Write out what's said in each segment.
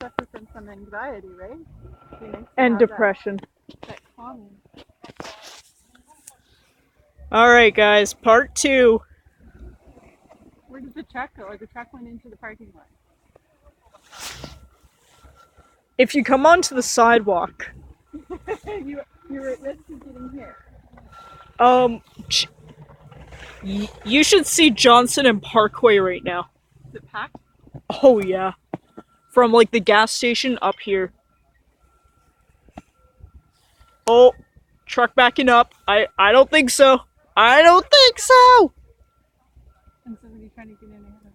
suffer from some anxiety, right? And depression. That calming. Alright guys, part 2. Where did the truck go? Or the truck went into the parking lot? If you come onto the sidewalk, you're at risk of getting hit. You should see Johnson and Parkway right now. Is it packed? Oh yeah. From like the gas station up here. Oh, truck backing up. I don't think so. I don't think so. And somebody trying to get in ahead of it.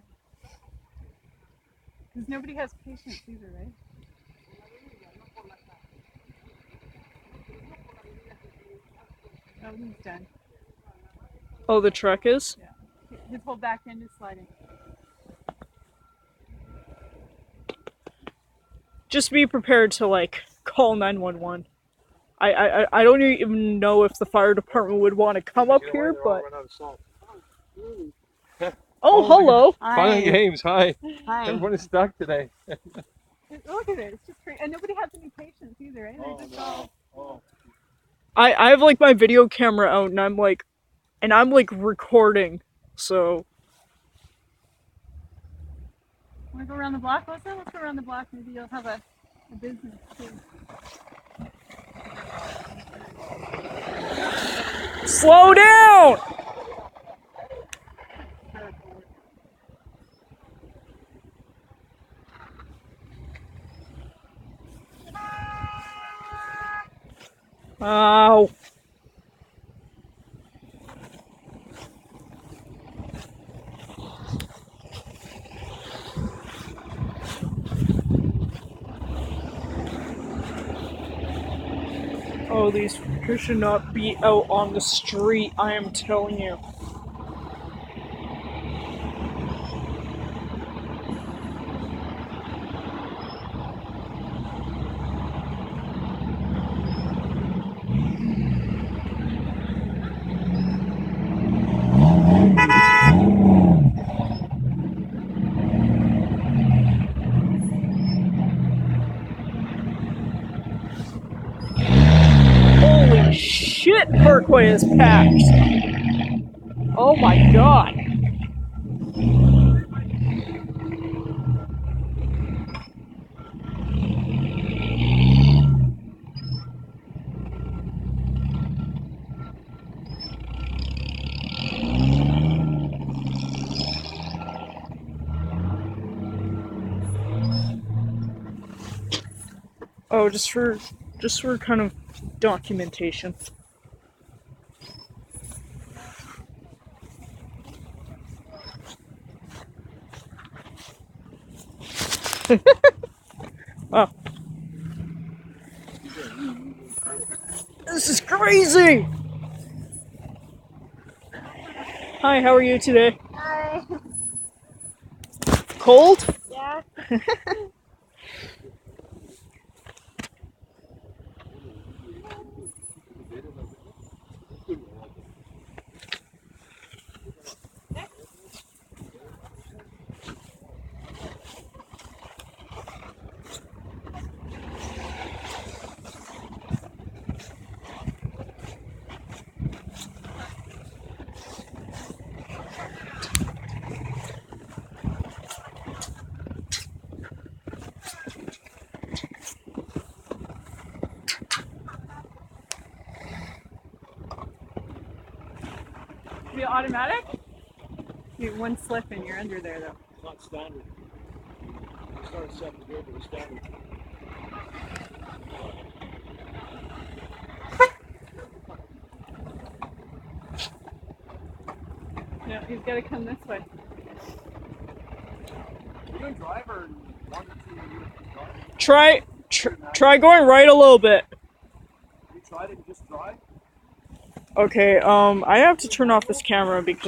Because nobody has patience either, right? Oh, he's done. Oh, the truck is? Yeah. His whole back end is sliding. Just be prepared to like call 911. I don't even know if the fire department would want to come up here, but oh, hello. Fun games, hi. Hi. Everyone is stuck today. Look at it, it's just great. And nobody has any patience either, right? They're just all... I have like my video camera out and I'm like recording, so. Wanna go around the block, Melissa? Let's go around the block, maybe you'll have a business too. Slow down! Ow. Oh, these should not be out on the street, I am telling you. Holy shit, Parkway is packed! Oh my god. Oh, just for kind of documentation. Oh. This is crazy! Hi, how are you today? Hi. Cold? Yeah. Be automatic? You one slip and you're under there though. It's not standard. It's not a second gear, but it's standard. No, he's gotta come this way. Are you a driver? Try going right a little bit. You tried it and just drive? Okay, I have to turn off this camera because